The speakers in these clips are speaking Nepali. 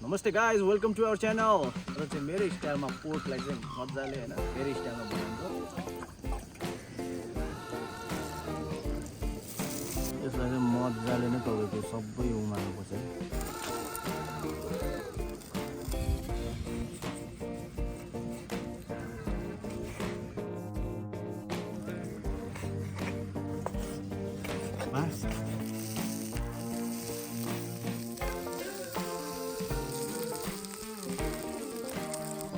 नमस्ते guys, welcome to our channel. र चाहिँ मेरो स्टाइलमा पोर्कलाई चाहिँ मजाले होइन मेरो स्टाइलमा बनाउँछु। यसलाई चाहिँ मजाले नै तपाईँको सबै उमाल्नुपर्छ।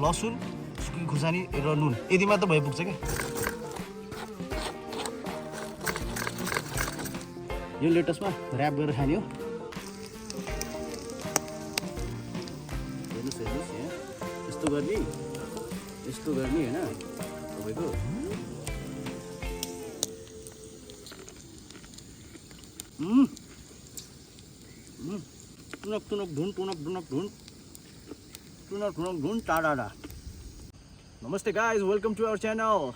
लसुन, सुकी खुर्सानी र नुन यति मात्र भइपुग्छ क्या। यो लेटसमा ऱ्याप गरेर खाने हो। हेर्नुहोस् यहाँ यस्तो गर्ने होइन तपाईँको। टुनक ढुन टाढा। नमस्ते guys, welcome to our channel.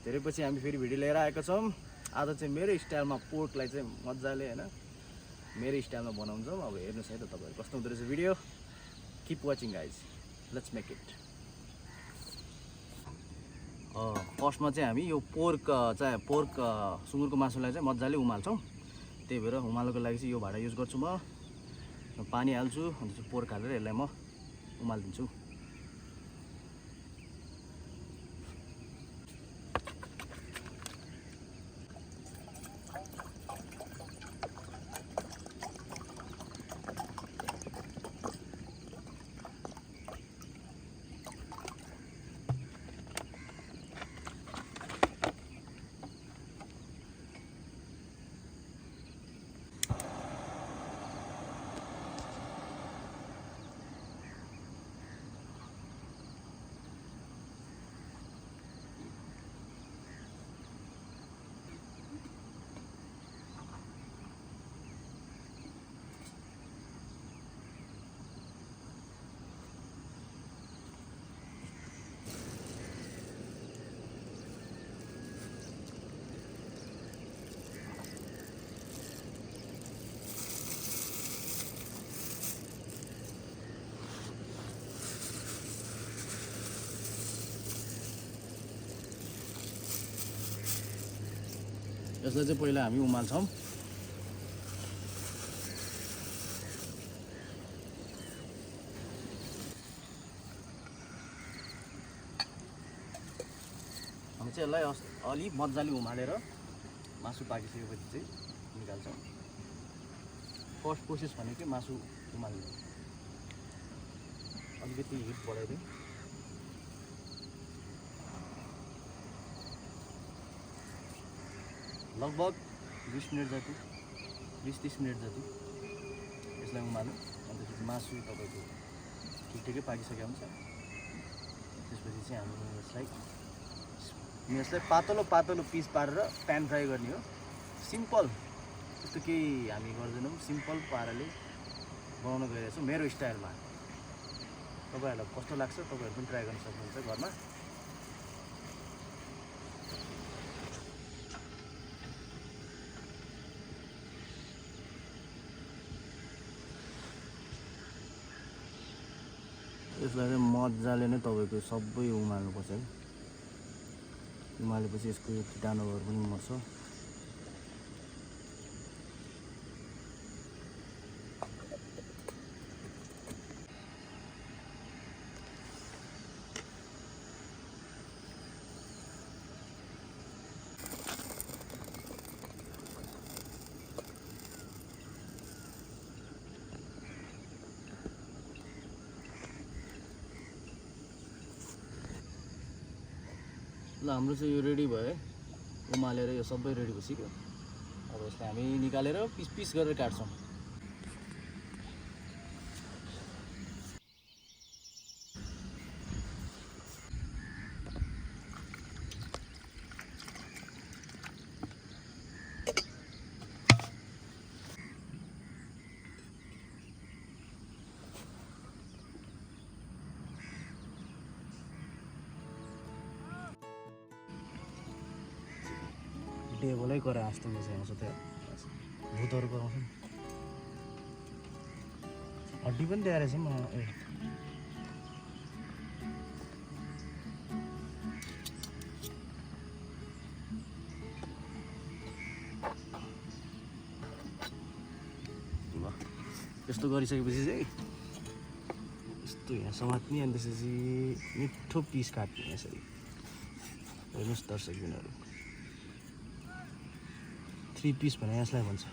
धेरै पछि हामी फेरि भिडियो लिएर आएका छौँ। आज चाहिँ मेरो स्टाइलमा पोर्कलाई चाहिँ मजाले होइन मेरो स्टाइलमा बनाउँछौँ। अब हेर्नुहोस् है त तपाईँहरू कस्तो हुँदो रहेछ video. Keep watching guys, let's make it. फर्स्टमा चाहिँ हामी यो पोर्क सुँगुरको मासुलाई चाहिँ मजाले उमाल्छौँ। त्यही भएर उमाल्नुको लागि चाहिँ यो भाँडा युज गर्छु म। पानी हाल्छु अन्त चाहिँ पोर्क हालेर यसलाई म उमालिदिन्छु। यसलाई चाहिँ पहिला हामी उमाल्छौँ। हामी चाहिँ यसलाई अलि मजाले उमालेर मासु पाकिसकेपछि चाहिँ निकाल्छौँ। फर्स्ट प्रोसेस भनेको मासु उमाल्ने। अलिकति हिट बढाइदिउँ। लगभग 20 मिनट जति 20-30 मिनट जति यसलाई उमाल्नु। अन्त चाहिँ मासु तपाईँको ठिकै पाकिसकेको हुन्छ। त्यसपछि चाहिँ हामी यसलाई पातलो पिस पारेर प्यान फ्राई गर्ने हो। सिम्पल, त्यस्तो केही हामी गर्दैनौँ। सिम्पल पाराले बनाउन गइरहेको छु मेरो स्टाइलमा। तपाईँहरूलाई कस्तो लाग्छ तपाईँहरू पनि ट्राई गर्न सक्नुहुन्छ घरमा। यसलाई चाहिँ मजाले नै तपाईँको सबै उमाल्नुपर्छ है। उमालेपछि यसको कीटाणुहरू पनि मर्छ। ल हाम्रो चाहिँ यो रेडी भयो है। उमालेर यो सबै रेडी भइसक्यो। अब यसलाई हामी निकालेर पिस गरेर काट्छौँ। टेबलै गरे जस्तो मजा आउँछ त्यो भूतहरू कराउँछ नि। हड्डी पनि दिएर छ म ए ल यस्तो गरिसकेपछि चाहिँ यस्तो यहाँ समात्ने अनि त्यसपछि मिठो पिस काट्ने यसरी हेर्नुहोस् दर्शकबिनहरू 3 पिस भने यसलाई भन्छ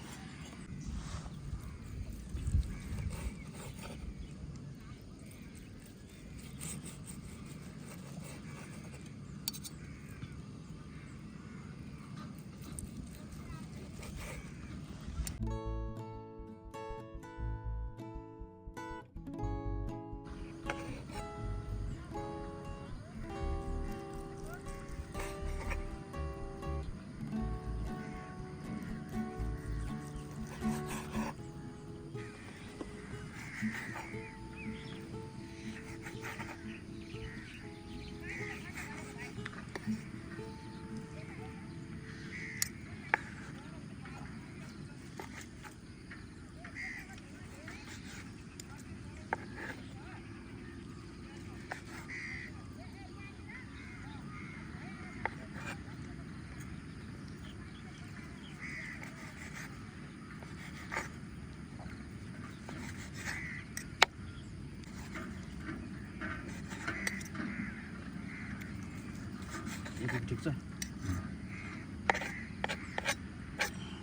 ठिक छ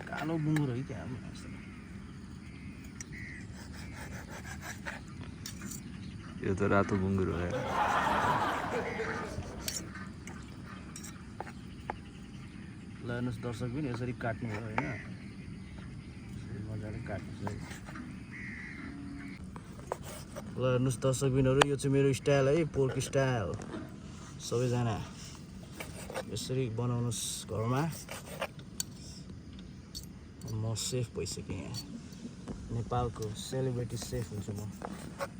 कालो बुङ्गुर है त्यहाँ यो त रातो बुङ्गुर हो यार ल हेर्नुहोस् दर्शक पनि यसरी काट्नु हो होइन मजाले काट्नु ल हेर्नुहोस् दर्शकबिनहरू यो चाहिँ मेरो स्टाइल है पोर्क स्टाइल सबैजना यसरी बनाउनुहोस् घरमा म सेफ भइसकेँ यहाँ नेपालको सेलिब्रेटी सेफ हुन्छु म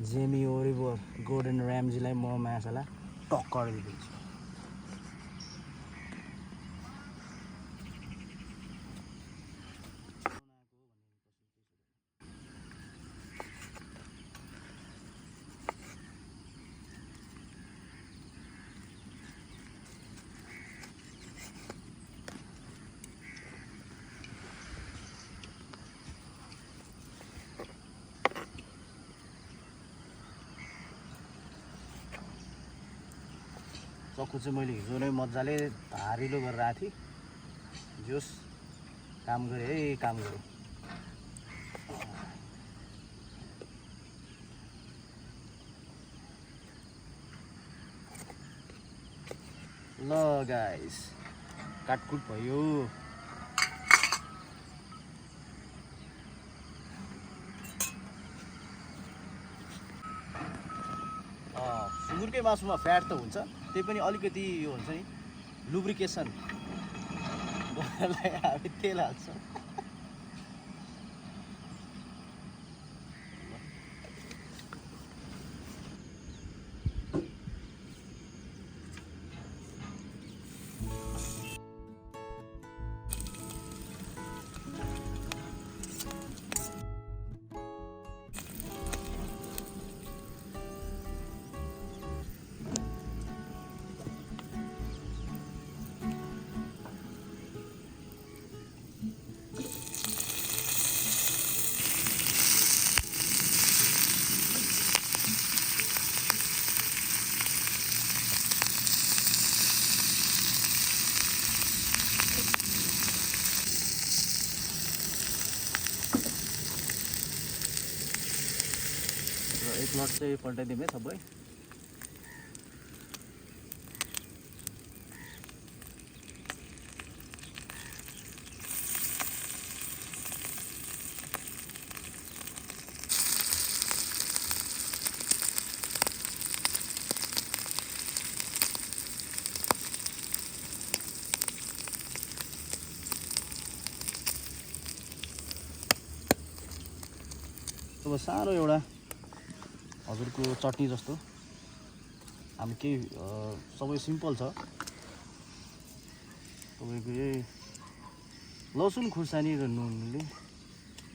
जेमी ओलिभर गोर्डन ऱ्याम्जीलाई म माछालाई टक्कर दिन्छु सक्कु चाहिँ मैले हिजो नै मजाले धारिलो गरेर आएको थिएँ जोस् काम गरेँ है काम गरेँ ल गाइस काटकुट भयो सुँगुरकै मासुमा फ्याट त हुन्छ त्यही पनि अलिकति यो हुन्छ नि लुब्रिकेसन गर्नलाई हामी तेल हाल्छौँ एक लट चाहिँ पल्टाइदिउँ है सबै अब सानो एउटा हजुरको चटनी जस्तो हामी केही सबै सिम्पल छ तपाईँको यही लसुन खुर्सानी र नुनले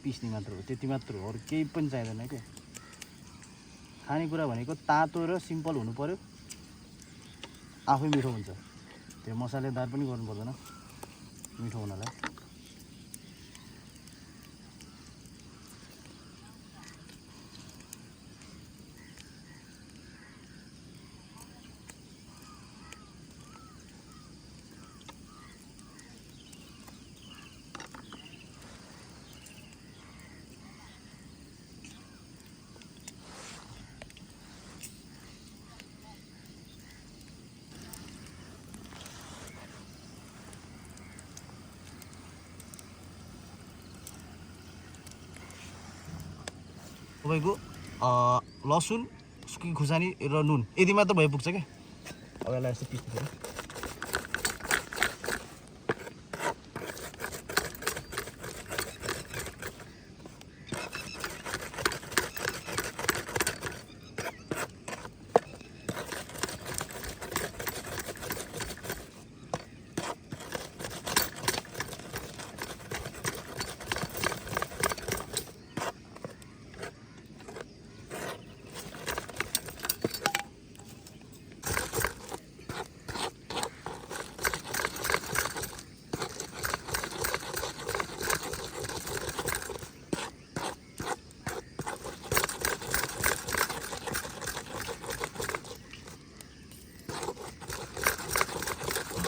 पिस्ने मात्र हो त्यति मात्र हो अरू केही पनि चाहिँदैन क्या खानेकुरा भनेको तातो र सिम्पल हुनु पर्यो, आफै मिठो हुन्छ। त्यो मसालेदार पनि गर्नु पर्दैन मिठो हुनलाई। तपाईँको लसुन, सुकी खुर्सानी र नुन यति मात्र भए पुग्छ क्या। अब यसलाई यस्तो पिस्नु पर्यो।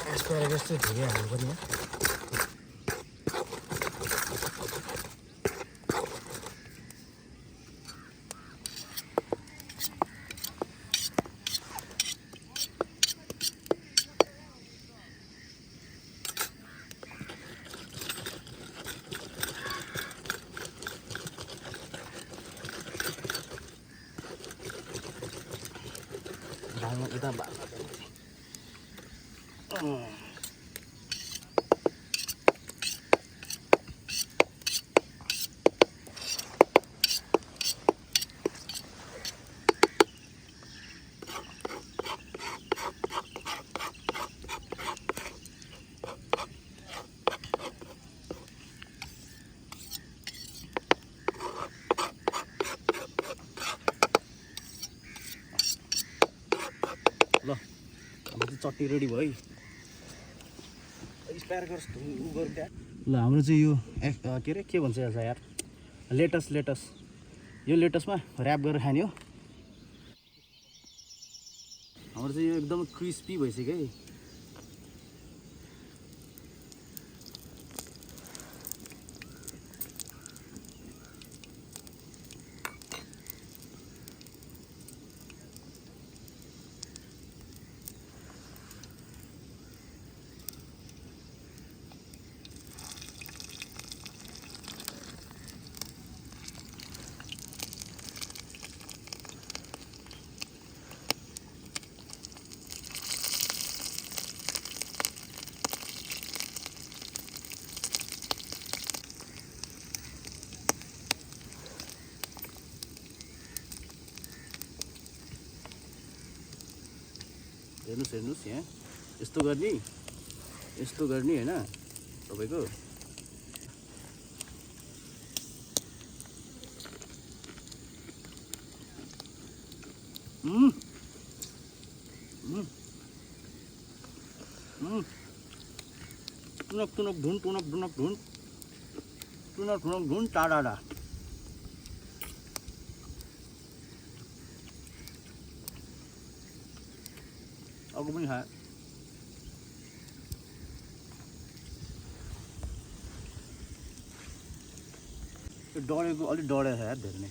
एस्परागस चाहिँ धेरै हाल्नुपर्ने हो। दालमा यता बाल्नु ल हाम्रो चाहिँ चट्नी रेडी भयो है। एस्परागस गरौँ त्यहाँ। ल हाम्रो चाहिँ यो के अरे के भन्छ यसलाई यार, लेटस यो लेटसमा ऱ्याप गरेर खाने हो। हाम्रो चाहिँ यो एकदम क्रिस्पी भइसक्यो है। हेर्नुहोस् यहाँ यस्तो गर्ने होइन तपाईँको। टुनक धुन टाढा अर्को पनि खाएँ। त्यो डढेको अलिक डढेको छ यार धेरै नै।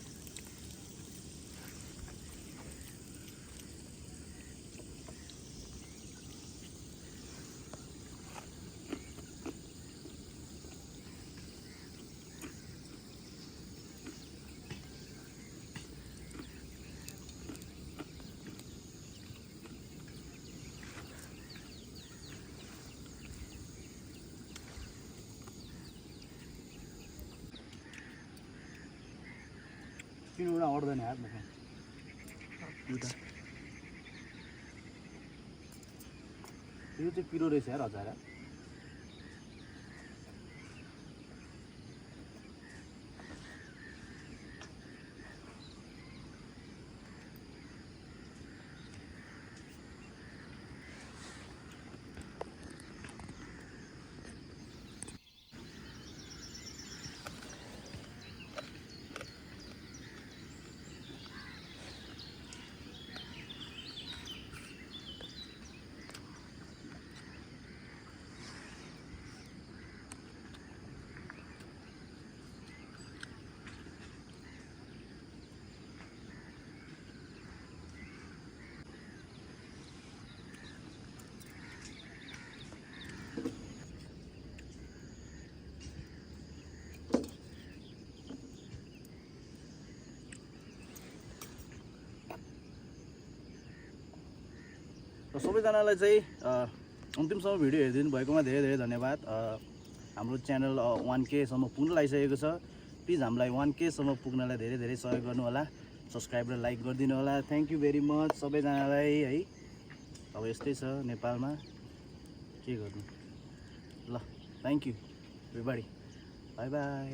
किन अड्दैन यार मुख यो चाहिँ पिरो रहेछ यार हजार। र सबैजनालाई चाहिँ अन्तिमसम्म भिडियो हेरिदिनु भएकोमा धेरै धेरै धन्यवाद। हाम्रो च्यानल 1K सम्म पुग्न लागिसकेको छ। प्लिज हामीलाई 1K सम्म पुग्नलाई धेरै धेरै सहयोग गर्नु होला। सब्सक्राइब र लाइक गरिदिनु होला। थ्याङ्क यू भेरी मच सबैजनालाई है। अब यस्तै छ नेपालमा, के गर्नु ल। Thank you everybody, by by.